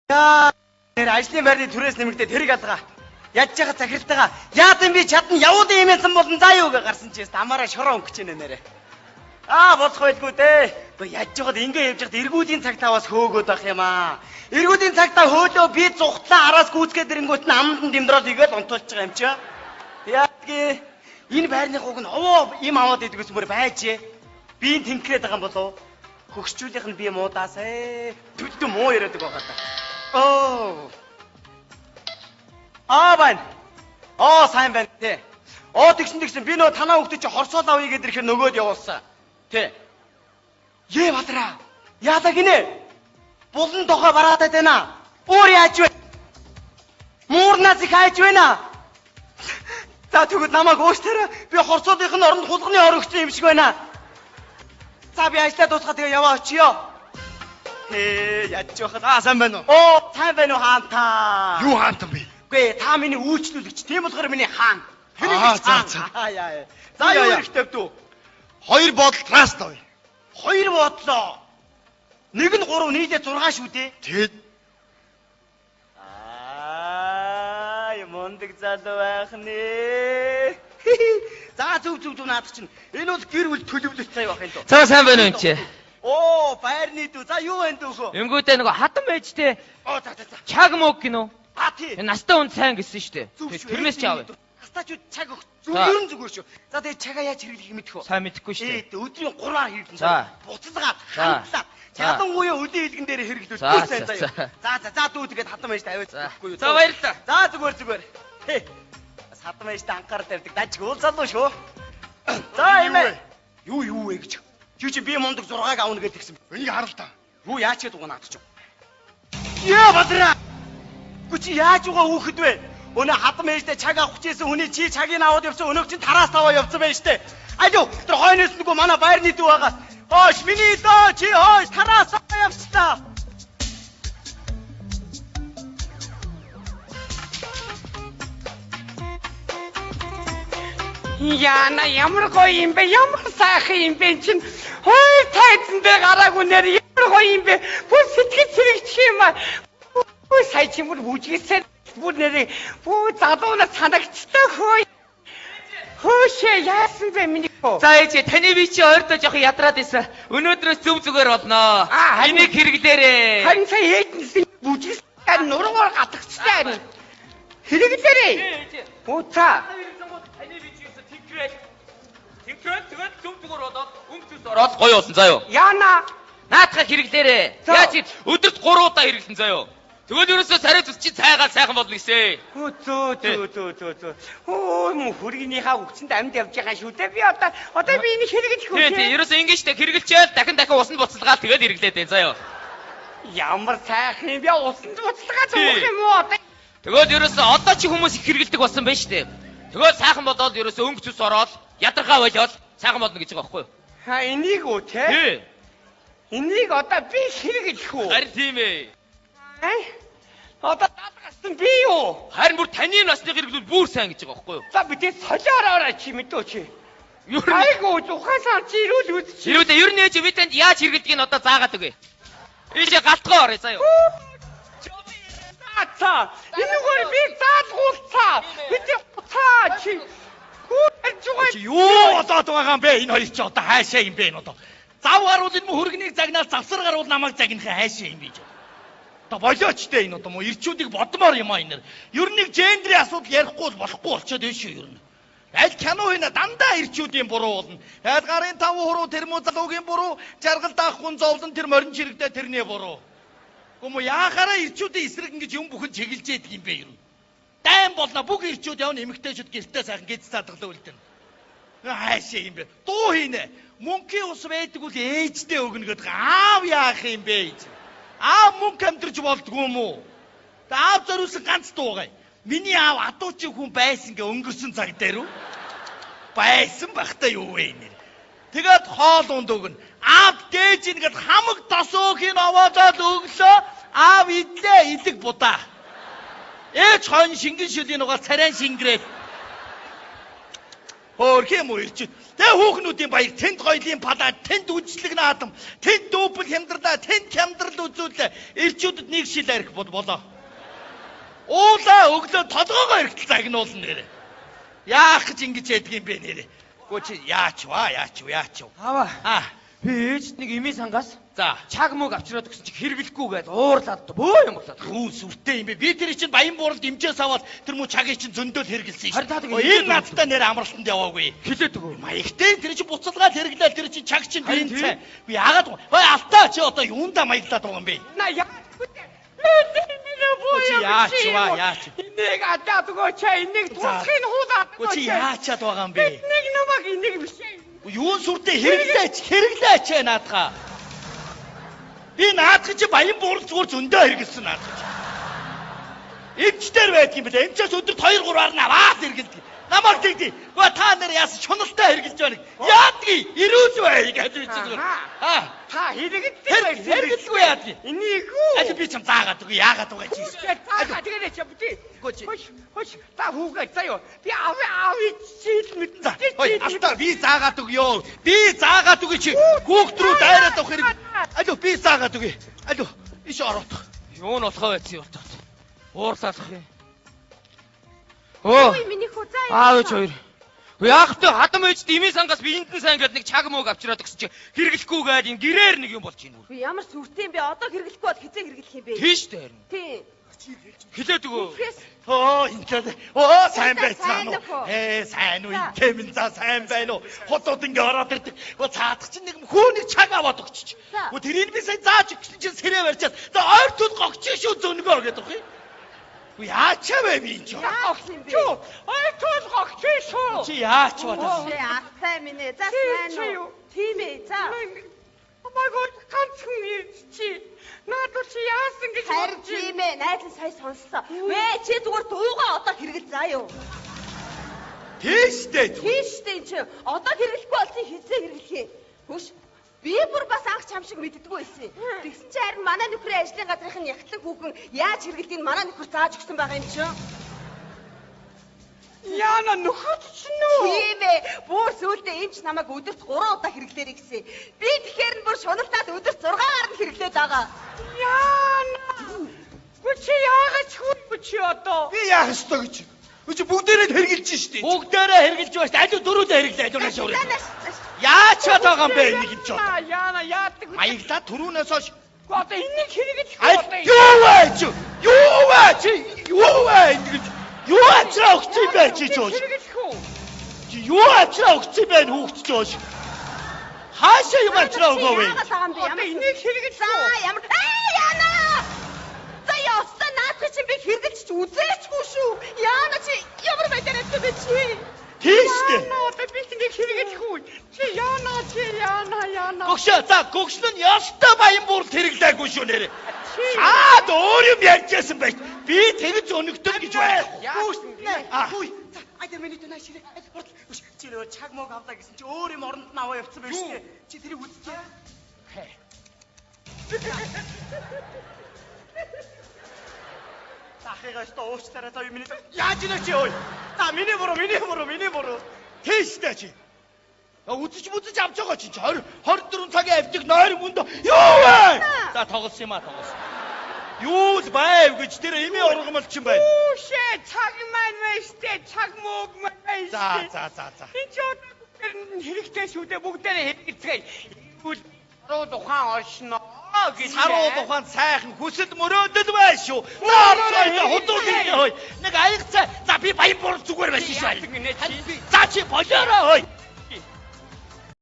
Яа, нэр ажлын байрны түрээс нэмэгдээ тэрийг алгаа. Ядж байгаа захиралтайгаа яадан би чадна явуудын имээсэн болон заа юу гэ гарсан чи амаараа шороо өнгөч нэ нэрэ. Болох байлгүй дээ. Гэхдээ ядж байгаад ингээ явж байгаад эргүүдийн цагтаа бас хөөгөөд байх юм аа. Эргүүдийн цагтаа хөөлөө би зүхтлаа араас гүйцгээд ирэнгүүт нь амдан дэмдроод игээд онтуулж байгаа юм чи. Яадгийн энэ байрны хуг нь овоо им аваад идэгс мөр байжээ. Би тэнхрээд байгаа юм болов. Хөгшчүүлийнх нь би муудаасаа. Түлдэн муу яриадаг байгаа даа. Байна. Сайн байна тий. Тэгсэн би нөө танаа хөлтөд чи хорсоол авъя гэдэр ихэр нөгөөд явуулсан. Тий. Бадраа. Яалаа гинэ? Булан тохоо бараатай тайна. Өөр яаж вэ? Муурнаас их хайж байна. За тэгвэл намайг өөстөрөө би хорсоолынх нь оронд хулганы ор өгсөн юм шиг байна. За би ажлаа дуусгаад тэгээ яваа очиё. Яаж яах вэ? Сайн байна уу? Сайн байна уу хаантаа? Юу хаантан бэ? Үгүй та миний үйлчлүүлэгч. Тийм болохоор миний хаан. За юу хэрэгтэй вэ? 2 бодол траст авъя. 2 бодлоо. Нэг нь 3 нийлээ 6 шүү дээ. Тэгэд мундаг залуу байх нэ. За зүг наадах чинь. Энэ бол гэр бүл төлөвлөлт цай байх юм дөө. За сайн байна уу юм чи? Байрны дүү. За юу байна дүүхөө? Энгүүтээ нөгөө хатан байжтэй. За. Чаг мог гинөө. Тий. Энэ настай хүн сайн гэсэн шүү дээ. Тэрнээс ч авъя. Хастаачуд чаг өгч. Зүгээр шүү. За тэгээ чагаа яаж хэрэглэх юм мэдэх үү? Сайн мэдэхгүй шүү дээ. Өдрийн 3-аар хэрэглэн. За. Буцалгаад хандлаа. Ялангуяа өдөө илгэн дээр хэрэглүүл. За дүү тэгээд хатан байж тавиач гэхгүй юу. За баярлалаа. За зүгээр. Хатан байж анхаар тавьдаг. Даж уул залуу шүү. За имээ. Юу вэ гэж. Чи би мундаг 6-аг авна гэдгийгсэн. энийг харал та. Юу яаж ч дугнаад ч. Бадраа. Чи яаж угаа хөөхд вэ? Өнөө хатан байжтэй чаг авах гэсэн хүний чи чагийг аваад явсан өнөө чинь тараас аваа явсан байж тээ. Аюу тэр хойноос нөгөө манай байрны дүү байгаа. Миний дөө чи тараас аваа явцлаа. Яна ямар гоё юм бэ? Ямар сайхан юм бэ чинь? Тайзандаа гараагүй нэр ямар гоё юм бэ? Бүр сэтгэл зэрэгч юм аа. Сая чимэр бүжгэлсээр бүр нэрээ залуунаас санагдчихдаг хөөе. Хөөшөө яасан бэ миний хөө? За ээж таны би чи ойртоо жоох ядраад исэн. Өнөөдрөөс зүгээр болноо. Энийг хэрэглээрээ. Харин сая ээднээс бүжгэлсээр нуруугаар гатагчтай. Хэрэглээрээ. Та таны би чи гэсэн тэнхрээд тэгээд зүгээр болоод өнгөс ороод гоё болсон заа юу. Яна Наадхаа хэрэглээрээ. Яаж өдөрт 3 удаа хэрэглэн заа юу. Тэгвэл ерөөсөө сарай зүс чи цайгаа сайхан болно гэсэн. Зөө. Хүргийнхаа өвчөнд амьд явж байгаа шүү дээ. Би одоо би энийг хэрэглэж хөө. Тий, ерөөсөө ингэ штэ хэрэглэчээл дахин усанд буцалгаад тэгээд хэрэглээд байна заа юу. Ямар сайхан юм бэ? Усанд буцалгаад зуух юм уу одоо? Тэгвэл ерөөсөө одоо чи хүмүүс их хэрэглэдэг болсон байна штэ. Тэгвэл сайхан болоод ерөөсөө өнгө зүс ороод ядаргаа болоод сайхан болно гэж байгаа байхгүй юу? Энийг үү те? Тий. Энийг одоо би хэрэглэх үү? Харин тийм ээ. Одоо даадгасан би юу? Харин бүр таны насны хэрэглүүл бүр сайн гэж байгаа байхгүй юу? За бид солиороо чи мэдөө чи. Айгуу ухаасаа чи ирүүл үз чи. Ирүүдээ ер нь ээж би танд яаж хэрэглэдгийг нь одоо заагаад өгье. Ийшээ галтгоо орё заа юу. Энэгээр би заалгуулцаа. Бид утаа чи. Гүрж байгаа. Чи юу болоод байгаа юм бэ? Энэ хоёр чи одоо хаашаа юм бэ энэ одоо? Зав гаруул энэ хөргөнийг загнаад завсар гаруул намайг загнахаа хаашаа юм бэ? Одоо болоочтой энэ одоо мо ирчүүдийг бодмоор юм аа энэ. Ер нь нэг гендрийн асуудал ярихгүй болохгүй болчиход байна шүү ер нь. Аль кино хийнэ дандаа ирчүүдийн буруу болно. Айл гарын 5 хуруу тэрмүү залуугийн буруу, жаргал даах хүн зовлон тэр морин чирэгдээ тэрний буруу. Гүм яахаараа ирчүүдийн эсрэг ингэж юм бүхэн чиглэж яадаг юм бэ ер нь. Дайм болно бүх ирчүүд явна эмэгтэйчүүд гэртээ сайхан гиз цаадгалаа үлдэн. Хаашаа юм бэ? Дуу хийнэ. Мөнхийн ус байдаг үл ээждээ өгнө гэдэг аав яах юм бэ? Аав мөнх амьдрч болдгоо юм уу? Аав зориулсан ганц дуугай. Миний аав адуучин хүн байсан гэ өнгөрсөн цаг дээр үү? Байсан бахта юу вэ нэр. Тэгээд хоол унд өгнө. Аав дээж ингээд хамаг тосоог ин овоодоод өглөө. Аав идлээ илэг будаа. Ээж хойно шингэн шилийн угаа царайн шингрээд. Хөөрхий муу ирчүүд. Тэгээ хүүхнүүдийн баяр, тэнд хоёлын палаат, тэнд үжлэг наадам, тэнд дүүбэл хямдралаа, тэнд хямдрал үзүүлээ. Ирчүүдэд нэг шил арх болоо. Уулаа өглөө толгоогоо эргэл загнуулна нэрэ. Яах гэж ингэж ядг юм бэ нэрэ. Гү чи яач ва. Аваа. Аа. Би ээжд нэг имийн сангаас За. чаг мөг авчираад өгсөн чи хэрэглэхгүй гээд уурлаад бөө юм болоод. Юу сүртэй юм бэ? Би тэр чинь баян бууралд имжээс аваад тэр муу чагийг чинь зөндөл хэрэгэлсэн Харин та шүү. тэгээ Энэ надтай нэр амралтанд яваагүй. Хилээд өгөө. Маягтай тэр чинь буцалгаад хэрэглээл тэр чинь чаг чинь Харин биеийн тийм. цай. Би яагаад бай алтаа чи одоо юундаа маяглаад байгаа юм бэ? На яа. Яач. Энийг адаад өгөөч. Энийг туцхын хуулаад Гү чи өгөөч. яачаад байгаа юм бэ? Нэг намайг энийг биш. Юун сүртэй хэрэглээч наадгаа. Би наадах чи баян буурал зүгээр зөндөө хэрэгэлсэн наадах. Эмчтэр байдгийн бэлээ. Эмчээс өдөрт 2-3-аар наваад хэрэгэлдэг. Намайг тэгдий. Гоо та нар яасан чоностой хэрэгэлж байна. Яадгийг ирүүл бай гэж хэлж байгаа. Аа. Та хэрэгэлдэг Хэрэгэлгүй яадгийг. Энийг үү? Аль би чам заагаад үгүй яагаад байгаа чи. Та тэгээд ч бити. Гүч. Хош та хүүгээ заяа. Би аав чийл мэт. Ой, алтаа би заагаад өгөө. Би заагаад өгөө чи. Хүүхд рүү дайраад авах хэрэг. Алуу би заагаад өгөө. Алуу иш ороод. Юу нь болохоо байсан юм бол. Уурлаалах юм. Оо. Миний хүү заа. Аав ээж хоёр. Яах вэ? Хадам ээжд имийн сангаас биендэн сайн гээд нэг чаг мөг авчираад өгсөн чи хэрэглэхгүй гээд юм гэрээр нэг юм болж байна. Би ямар сүртэй юм бэ? Одоо хэрэглэхгүй бол хизээ хэрэглэх юм бэ? Тийш дээ харин. Тийм. Хилээд өгөө. Тэгээс Энэ сайн сайн байцгаана уу? уу? Сайн уу? Тэмэн за сайн байна уу? Хотод ингээ ороод ирдэг. Цаадах чинь нэг хүүнийг чаг аваад өгчих. За. Тэрийг би сайн зааж өгсөн чинь сэрээ барьчаад. За ойр тул гогч шүү зөнгөө гэдэг юм. Яачаа вэ би энэ ч. яах юм бэ? Чүү. Ой туул гогч шүү. Чи яач бодсон? Чи ахтай минь ээ. За Чи сайн юу? уу? Тийм ээ. За. Oh my god, ганцхан чи. Наадуу чи яасан гэж Харин тийм ээ. Найзан сая сонслоо. Вэ чи зүгээр дуугаа одоо хэрэгэл заа юу. Тийштэй. Тийштэй чи одоо хэрэглэхгүй болсон хизээ хэрэглэх юм. Хөш. Би бүр бас анх чам шиг мэддэггүй байсан. Тэгсэн чи харин манай нөхрийн ажлын газрын ягтлан хүүхэн яаж хэрэглэдгийг манай нөхөр зааж өгсөн байгаа юм чинь. Яна нөхөд чинь үү? Тийм ээ. Бүр сүүлдээ эмч намайг өдөрт 3 удаа хэрэглээрэй гэсэн. Би тэгэхээр нь бүр шуналтаад өдөрт 6-аар нь хэрэглээд байгаа. Яна. Чи яагаад хүү чи одоо? Би яах ёстой гэж. Чи бүгдээрээ хэрэгжилж штий. Бүгдээрээ хэрэгжилж байна штий. Алуу дөрүүдээ хэрэглээ алуу нааш өөрөө. Яачаад байгаа юм бэ нэг юм ч. Яна яадаг. Маягла түрүүнээс хойш Одоо энийг хэрэгэж юу вэ чи? Юу вэ ингэж? Юу ачраа өгч юм бэ чи чөөш? Хэрэгэж хүү. Чи юу ачраа өгч юм бэ хүүхд чөөш? Хаашаа юм ачраа өгөө вэ? Одоо энийг хэрэгэж За ямар яана. За ястаа наадах чинь би хэрэгэлж ч үзээчгүй шүү. Яана чи ямар байдлаар авчих вэ чи? Тийштэй. Одоо би энийг хэрэгэж хүү. Чи яна. Гогш нь ястаа баян буурал хэрэглээгүй шүү нэрэ. Чаад өөр юм ярьжсэн байж. Би тэгж өнөгдөл гэж байна. Хүй. За айдаа миний тэнэ ширээ. Чи нөө чаг мог авлаа гэсэн чи өөр юм оронд нь аваа явцсан байх шээ. Чи тэрийг үзчихээ. Захигаас то уучтараа та миний яаж нэ чи ой. За миний буруу. Тийштэй чи. Үзэж авч байгаа чи 24 цагийн авчих нойр мөндө. Юу вэ? За тоглосон юм тоглосон. Юу л байв гэж тэр эмээ ургамал чинь байна. Үшээ цаг маань байштэй цаг мөг маань байштэй. За. Энэ ч одоо хэрэгтэй шүү дээ бүгдээрээ хэрэгцгээе. Бүгд руу тухайн олшно гэж. Саруу тухайн сайхан хүсэл мөрөөдөл байна шүү. Наарцай худуу гинэ хой. Нэг аяг цай. За би баян буурал зүгээр байсан шүү. За чи болоорой хой.